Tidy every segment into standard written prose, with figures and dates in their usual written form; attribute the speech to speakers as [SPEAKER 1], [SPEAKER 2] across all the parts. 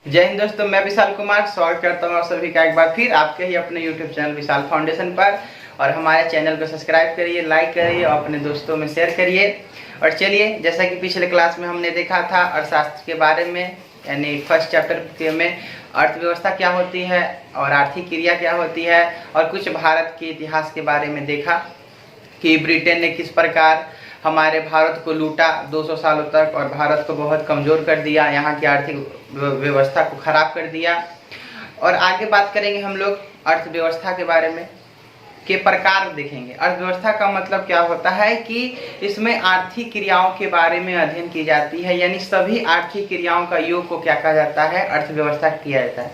[SPEAKER 1] जय हिंद दोस्तों, मैं विशाल कुमार स्वागत करता हूँ आप सभी का एक बार फिर आपके ही अपने YouTube चैनल विशाल फाउंडेशन पर। और हमारे चैनल को सब्सक्राइब करिए, लाइक करिए और अपने दोस्तों में शेयर करिए। और चलिए, जैसा कि पिछले क्लास में हमने देखा था अर्थशास्त्र के बारे में, यानी फर्स्ट चैप्टर में अर्थव्यवस्था क्या होती है और आर्थिक क्रिया क्या होती है, और कुछ भारत के इतिहास के बारे में देखा कि ब्रिटेन ने किस प्रकार हमारे भारत को लूटा 200 सालों तक और भारत को बहुत कमज़ोर कर दिया, यहाँ की आर्थिक व्यवस्था को ख़राब कर दिया। और आगे बात करेंगे हम लोग अर्थव्यवस्था के बारे में, के प्रकार देखेंगे। अर्थव्यवस्था का मतलब क्या होता है कि इसमें आर्थिक क्रियाओं के बारे में अध्ययन की जाती है, यानी सभी आर्थिक क्रियाओं का योग को क्या कहा जाता है, अर्थव्यवस्था किया जाता है।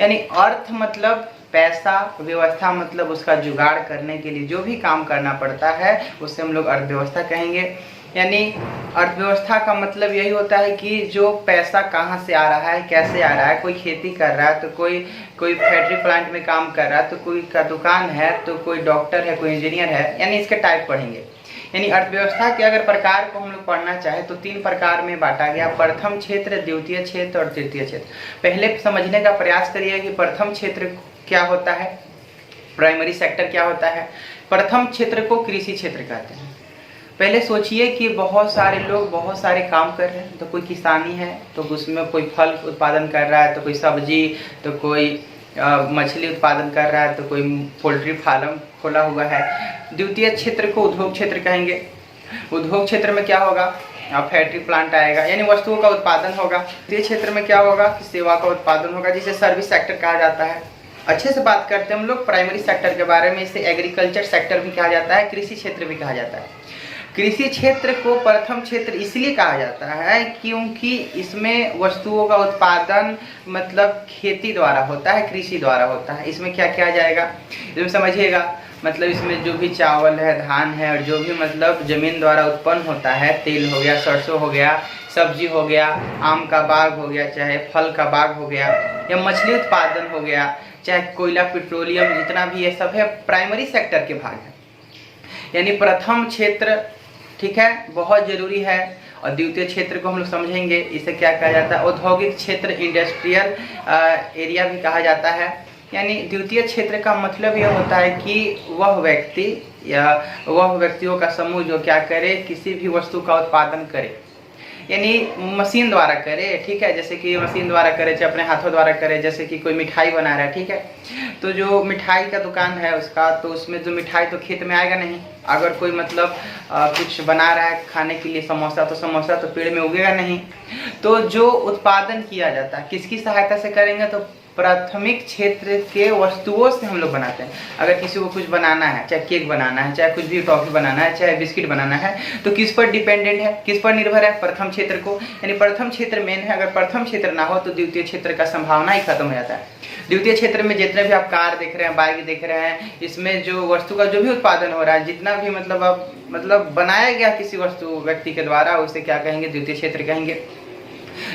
[SPEAKER 1] यानी अर्थ मतलब पैसा, व्यवस्था मतलब उसका जुगाड़ करने के लिए जो भी काम करना पड़ता है उससे हम लोग अर्थव्यवस्था कहेंगे। यानी अर्थव्यवस्था का मतलब यही होता है कि जो पैसा कहाँ से आ रहा है, कैसे आ रहा है। कोई खेती कर रहा है तो कोई फैक्ट्री प्लांट में काम कर रहा है, तो कोई का दुकान है, तो कोई डॉक्टर है, कोई इंजीनियर है, यानी इसके टाइप पढ़ेंगे। यानी अर्थव्यवस्था के अगर प्रकार को हम लोग पढ़ना चाहे तो 3 प्रकार में बांटा गया: प्रथम क्षेत्र, द्वितीय क्षेत्र और तृतीय क्षेत्र। पहले समझने का प्रयास करिए कि प्रथम क्षेत्र क्या होता है, प्राइमरी सेक्टर क्या होता है। प्रथम क्षेत्र को कृषि क्षेत्र कहते हैं। पहले सोचिए कि बहुत सारे लोग बहुत सारे काम कर रहे हैं, तो कोई किसानी है तो उसमें कोई फल उत्पादन कर रहा है, तो कोई सब्जी, तो कोई मछली उत्पादन कर रहा है, तो कोई पोल्ट्री फार्म खोला हुआ है। द्वितीय क्षेत्र को उद्योग क्षेत्र कहेंगे। उद्योग क्षेत्र में क्या होगा, फैक्ट्री प्लांट आएगा, यानी वस्तुओं का उत्पादन होगा। तृतीय क्षेत्र में क्या होगा कि सेवा का उत्पादन होगा, जिसे सर्विस सेक्टर कहा जाता है। अच्छे से बात करते हैं हम लोग प्राइमरी सेक्टर के बारे में। इसे एग्रीकल्चर सेक्टर भी कहा जाता है, कृषि क्षेत्र भी कहा जाता है। कृषि क्षेत्र को प्रथम क्षेत्र इसलिए कहा जाता है क्योंकि इसमें वस्तुओं का उत्पादन मतलब खेती द्वारा होता है, कृषि द्वारा होता है। इसमें क्या किया जाएगा, इसमें समझिएगा, मतलब इसमें जो भी चावल है, धान है, और जो भी मतलब जमीन द्वारा उत्पन्न होता है, तेल हो गया, सरसों हो गया, सब्जी हो गया, आम का बाग हो गया, चाहे फल का बाग हो गया, या मछली उत्पादन हो गया, चाहे कोयला, पेट्रोलियम, जितना भी ये सब है प्राइमरी सेक्टर के भाग है। यानी प्रथम क्षेत्र, ठीक है, बहुत जरूरी है। और द्वितीय क्षेत्र को हम लोग समझेंगे, इसे क्या कहा जाता है, औद्योगिक क्षेत्र, इंडस्ट्रियल एरिया भी कहा जाता है। यानी द्वितीय क्षेत्र का मतलब यह होता है कि वह व्यक्ति या वह व्यक्तियों का समूह जो क्या करे, किसी भी वस्तु का उत्पादन करे, यानी मशीन द्वारा करे, ठीक है। जैसे कि मशीन द्वारा करे, चाहे अपने हाथों द्वारा करे। जैसे कि कोई मिठाई बना रहा है, ठीक है, तो जो मिठाई का दुकान है उसका, तो उसमें जो मिठाई तो खेत में आएगा नहीं। अगर कोई मतलब कुछ बना रहा है खाने के लिए, समोसा, तो समोसा तो पेड़ में उगेगा नहीं। तो जो उत्पादन किया जाता है किसकी सहायता से करेंगे, तो प्राथमिक क्षेत्र के वस्तुओं से हम लोग बनाते हैं। अगर किसी को कुछ बनाना है, चाहे केक बनाना है, चाहे कुछ भी टॉफी बनाना है, चाहे बिस्किट बनाना है, तो किस पर डिपेंडेंट है, किस पर निर्भर है, प्रथम क्षेत्र को। यानी प्रथम क्षेत्र मेन है। अगर प्रथम क्षेत्र ना हो तो द्वितीय क्षेत्र का संभावना ही खत्म हो जाता है। द्वितीय क्षेत्र में जितने भी आप कार देख रहे हैं, बाइक देख रहे हैं, इसमें जो वस्तु का जो भी उत्पादन हो रहा है, जितना भी मतलब बनाया गया किसी वस्तु व्यक्ति के द्वारा, उसे क्या कहेंगे, द्वितीय क्षेत्र कहेंगे।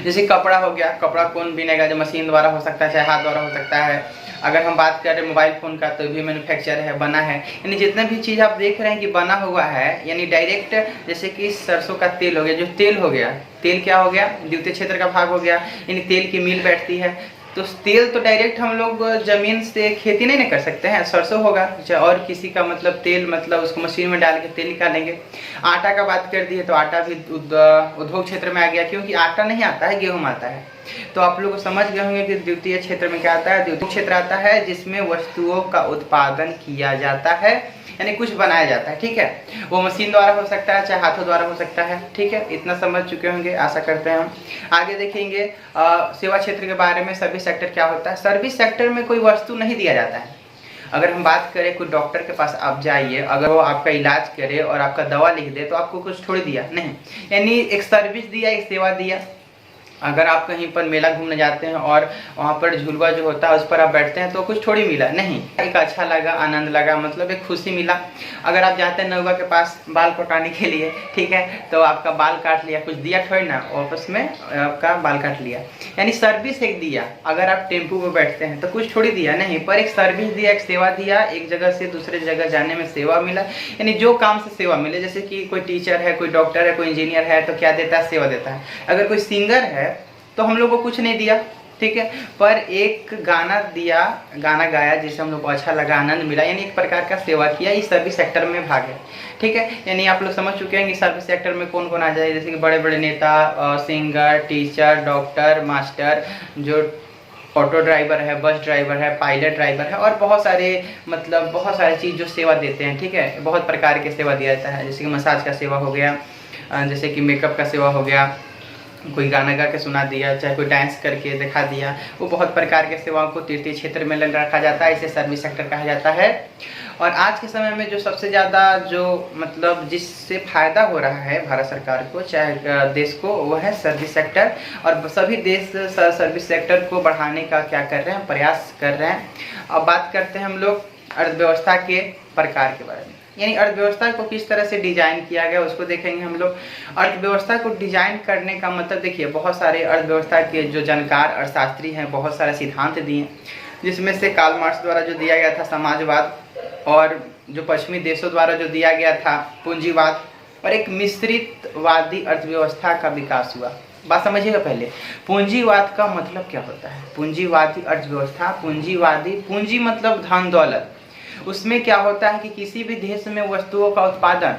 [SPEAKER 1] जैसे कपड़ा हो गया, कपड़ा कौन बिनेगा, जो मशीन द्वारा हो सकता है, चाहे हाथ द्वारा हो सकता है। अगर हम बात करें मोबाइल फ़ोन का, तो भी मैन्युफैक्चर है, बना है। यानी जितने भी चीज़ आप देख रहे हैं कि बना हुआ है, यानी डायरेक्ट, जैसे कि सरसों का तेल हो गया, जो तेल हो गया, तेल क्या हो गया, द्वितीय क्षेत्र का भाग हो गया। यानी तेल की मिल बैठती है, तो तेल तो डायरेक्ट हम लोग जमीन से खेती नहीं कर सकते हैं, सरसों होगा, और किसी का मतलब तेल, मतलब उसको मशीन में डाल के तेल निकालेंगे। आटा का बात कर दिए तो आटा भी उद्योग क्षेत्र में आ गया, क्योंकि आटा नहीं आता है, गेहूं आता है। तो आप लोग समझ गए होंगे कि द्वितीय क्षेत्र में क्या आता है। द्वितीय क्षेत्र आता है जिसमें वस्तुओं का उत्पादन किया जाता है, यानी कुछ बनाया जाता है, ठीक है। वो मशीन द्वारा हो सकता है, चाहे हाथों द्वारा हो सकता है, ठीक है। इतना समझ चुके होंगे, आशा करते हैं हम। आगे देखेंगे सेवा क्षेत्र के बारे में। सर्विस सेक्टर क्या होता है। सर्विस सेक्टर में कोई वस्तु नहीं दिया जाता है। अगर हम बात करें, कोई डॉक्टर के पास आप जाइए, अगर वो आपका इलाज करे और आपका दवा लिख दे, तो आपको कुछ थोड़ी दिया नहीं, यानी एक सर्विस दिया, एक सेवा दिया। अगर आप कहीं पर मेला घूमने जाते हैं और वहाँ पर झूलवा जो होता है उस पर आप बैठते हैं, तो कुछ थोड़ी मिला नहीं, एक अच्छा लगा, आनंद लगा, मतलब एक खुशी मिला। अगर आप जाते हैं नौवा के पास बाल कटाने के लिए, ठीक है, तो आपका बाल काट लिया, कुछ दिया थोड़ी ना, वापस में आपका बाल काट लिया, यानी सर्विस एक दिया। अगर आप टेम्पू में बैठते हैं तो कुछ थोड़ी दिया नहीं, पर एक सर्विस दिया, एक सेवा दिया, एक जगह से दूसरे जगह जाने में सेवा मिला। यानी जो काम से सेवा मिले, जैसे कि कोई टीचर है, कोई डॉक्टर है, कोई इंजीनियर है, तो क्या देता है, सेवा देता है। अगर कोई सिंगर है तो हम लोग को कुछ नहीं दिया, ठीक है। पर एक गाना गाया जिसे हम लोग को अच्छा लगा, आनंद मिला, यानी एक प्रकार का सेवा किया, इस सर्विस सेक्टर में भाग है, ठीक है। यानी आप लोग समझ चुके हैं कि सर्विस सेक्टर में कौन कौन आ जाए, जैसे कि बड़े बड़े नेता, सिंगर, टीचर, डॉक्टर, मास्टर, जो ऑटो ड्राइवर है, बस ड्राइवर है, पायलट ड्राइवर है, और बहुत सारे मतलब बहुत सारी चीज़ जो सेवा देते हैं, ठीक है। बहुत प्रकार की सेवा दिया जाता है, जैसे कि मसाज का सेवा हो गया, जैसे कि मेकअप का सेवा हो गया, कोई गाना गा के सुना दिया, चाहे कोई डांस करके दिखा दिया, वो बहुत प्रकार के सेवाओं को तीर्थी क्षेत्र में रखा जाता है, इसे सर्विस सेक्टर कहा जाता है। और आज के समय में जो सबसे ज़्यादा जो मतलब जिससे फायदा हो रहा है भारत सरकार को चाहे देश को, वो है सर्विस सेक्टर। और सभी देश सर्विस सेक्टर को बढ़ाने का क्या कर रहे हैं, प्रयास कर रहे हैं। अब बात करते हैं हम लोग अर्थव्यवस्था के प्रकार के बारे में, यानी अर्थव्यवस्था को किस तरह से डिजाइन किया गया उसको देखेंगे हम लोग। अर्थव्यवस्था को डिजाइन करने का मतलब देखिए, बहुत सारे अर्थव्यवस्था के जो जानकार अर्थशास्त्री हैं बहुत सारे सिद्धांत दिए, जिसमें से कार्ल मार्क्स द्वारा जो दिया गया था समाजवाद, और जो पश्चिमी देशों द्वारा जो दिया गया था पूंजीवाद, और एक मिश्रितवादी अर्थव्यवस्था का विकास हुआ। बात समझिएगा पहले, पूंजीवाद का मतलब क्या होता है, पूंजीवादी अर्थव्यवस्था, पूंजी मतलब धन दौलत। उसमें क्या होता है कि किसी भी देश में वस्तुओं का उत्पादन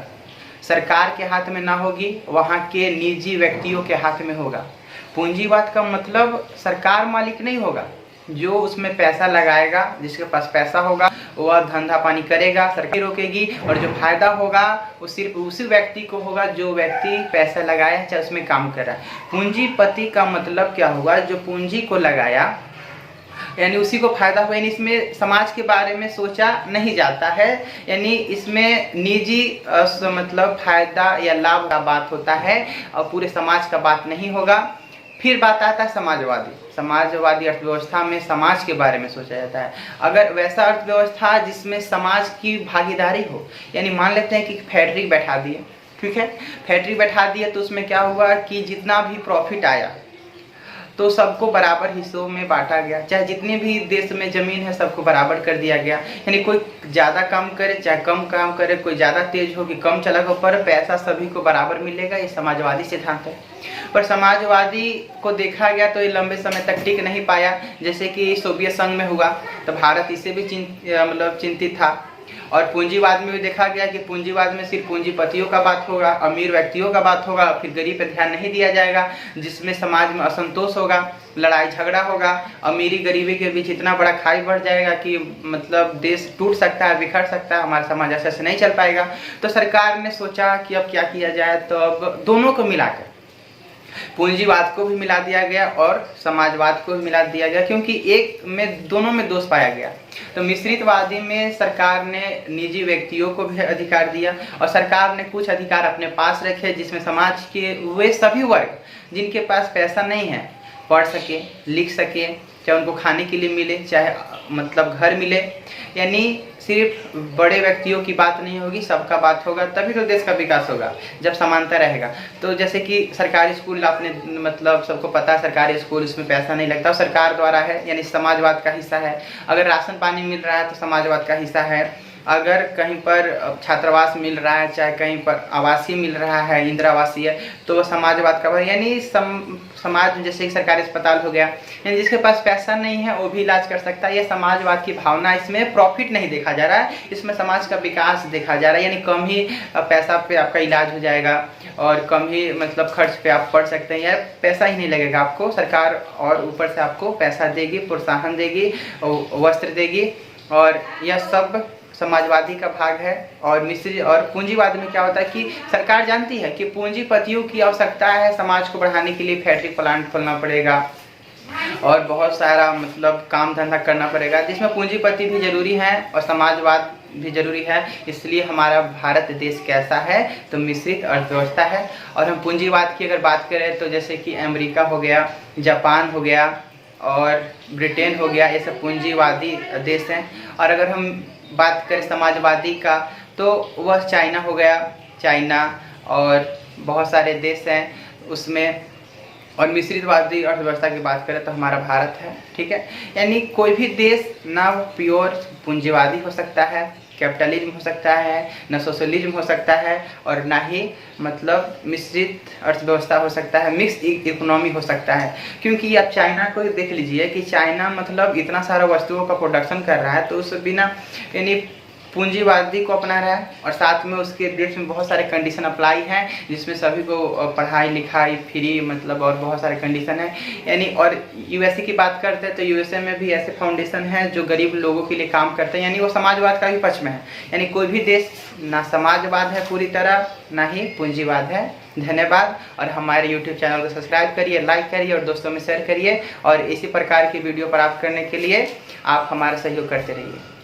[SPEAKER 1] सरकार के हाथ में ना होगी, वहाँ के निजी व्यक्तियों के हाथ में होगा। पूंजीवाद का मतलब सरकार मालिक नहीं होगा, जो उसमें पैसा लगाएगा, जिसके पास पैसा होगा वह धंधा पानी करेगा, सरकार रोकेगी, और जो फायदा होगा वो सिर्फ उसी व्यक्ति को होगा जो व्यक्ति पैसा लगाया चाहे उसमें काम कर रहा है। पूंजीपति का मतलब क्या होगा, जो पूंजी को लगाया यानी उसी को फायदा हुआ, यानी इसमें समाज के बारे में सोचा नहीं जाता है, यानी इसमें निजी मतलब फायदा या लाभ का बात होता है और पूरे समाज का बात नहीं होगा। फिर बात आता है समाजवादी अर्थव्यवस्था में समाज के बारे में सोचा जाता है। अगर वैसा अर्थव्यवस्था जिसमें समाज की भागीदारी हो, यानी मान लेते हैं कि फैक्ट्री बैठा दिए, ठीक है, फैक्ट्री बैठा दिए तो उसमें क्या हुआ कि जितना भी प्रॉफिट आया तो सबको बराबर हिस्सों में बांटा गया, चाहे जितने भी देश में जमीन है सबको बराबर कर दिया गया, यानी कोई ज़्यादा काम करे चाहे कम काम करे, कोई ज़्यादा तेज हो कि कम चला हो, पर पैसा सभी को बराबर मिलेगा, ये समाजवादी सिद्धांत है। पर समाजवादी को देखा गया तो ये लंबे समय तक टिक नहीं पाया, जैसे कि सोवियत संघ में हुआ तो भारत इससे भी चिंतित था। और पूंजीवाद में भी देखा गया कि पूंजीवाद में सिर्फ पूंजीपतियों का बात होगा, अमीर व्यक्तियों का बात होगा, फिर गरीब पे ध्यान नहीं दिया जाएगा, जिसमें समाज में असंतोष होगा, लड़ाई झगड़ा होगा, अमीरी गरीबी के बीच इतना बड़ा खाई बढ़ जाएगा कि मतलब देश टूट सकता है, बिखर सकता है, हमारा समाज ऐसे से नहीं चल पाएगा। तो सरकार ने सोचा कि अब क्या किया जाए, तो अब दोनों को मिलाकर पूंजीवाद को भी मिला दिया गया और समाजवाद को भी मिला दिया गया, क्योंकि एक में दोनों में दोष पाया गया। तो मिश्रितवादी में सरकार ने निजी व्यक्तियों को भी अधिकार दिया और सरकार ने कुछ अधिकार अपने पास रखे, जिसमें समाज के वे सभी वर्ग जिनके पास पैसा नहीं है पढ़ सके, लिख सके, चाहे उनको खाने के लिए मिले, चाहे मतलब घर मिले, यानी सिर्फ बड़े व्यक्तियों की बात नहीं होगी, सबका बात होगा, तभी तो देश का विकास होगा जब समानता रहेगा। तो जैसे कि सरकारी स्कूल, आपने मतलब सबको पता है सरकारी स्कूल, इसमें पैसा नहीं लगता, सरकार द्वारा है, यानी समाजवाद का हिस्सा है। अगर राशन पानी मिल रहा है तो समाजवाद का हिस्सा है। अगर कहीं पर छात्रावास मिल रहा है, चाहे कहीं पर आवासीय मिल रहा है, इंदिरा आवासीय, तो वह समाजवाद का, यानी समाज जैसे कि सरकारी अस्पताल हो गया, यानी जिसके पास पैसा नहीं है वो भी इलाज कर सकता है। ये समाजवाद की भावना, इसमें प्रॉफिट नहीं देखा जा रहा है, इसमें समाज का विकास देखा जा रहा है, यानी कम ही पैसा पे आपका इलाज हो जाएगा और कम ही मतलब खर्च पे आप पढ़ सकते हैं, या पैसा ही नहीं लगेगा आपको, सरकार और ऊपर से आपको पैसा देगी, प्रोत्साहन देगी, वस्त्र देगी, और यह सब समाजवादी का भाग है। और मिश्र और पूंजीवाद में क्या होता है कि सरकार जानती है कि पूंजीपतियों की आवश्यकता है, समाज को बढ़ाने के लिए फैक्ट्री प्लांट खोलना पड़ेगा और बहुत सारा मतलब काम धंधा करना पड़ेगा, जिसमें पूंजीपति भी जरूरी है और समाजवाद भी जरूरी है। इसलिए हमारा भारत देश कैसा है, तो मिश्रित अर्थव्यवस्था है। और हम पूंजीवाद की अगर बात करें तो जैसे कि अमेरिका हो गया, जापान हो गया और ब्रिटेन हो गया, ये सब पूंजीवादी देश हैं। और अगर हम बात करें समाजवादी का तो वह चाइना हो गया, चाइना और बहुत सारे देश हैं उसमें। और मिश्रितवादी अर्थव्यवस्था की बात करें तो हमारा भारत है, ठीक है। यानी कोई भी देश ना प्योर पूंजीवादी हो सकता है कैपिटलिज्म हो सकता है, न सोशलिज्म हो सकता है, और ना ही मतलब मिश्रित अर्थव्यवस्था हो सकता है, मिक्स इकोनॉमी हो सकता है। क्योंकि आप चाइना को देख लीजिए कि चाइना मतलब इतना सारा वस्तुओं का प्रोडक्शन कर रहा है, तो उस बिना यानी पूंजीवादी को अपना रहा है, और साथ में उसके देश में बहुत सारे कंडीशन अप्लाई हैं, जिसमें सभी को पढ़ाई लिखाई फ्री मतलब और बहुत सारे कंडीशन है यानी। और यूएसए की बात करते हैं तो यूएसए में भी ऐसे फाउंडेशन हैं जो गरीब लोगों के लिए काम करते हैं, यानी वो समाजवाद का भी पक्ष में है। यानी कोई भी देश ना समाजवाद है पूरी तरह, ना ही पूंजीवाद है। धन्यवाद। और हमारे YouTube चैनल को सब्सक्राइब करिए, लाइक करिए और दोस्तों में शेयर करिए, और इसी प्रकार की वीडियो प्राप्त करने के लिए आप हमारा सहयोग करते रहिए।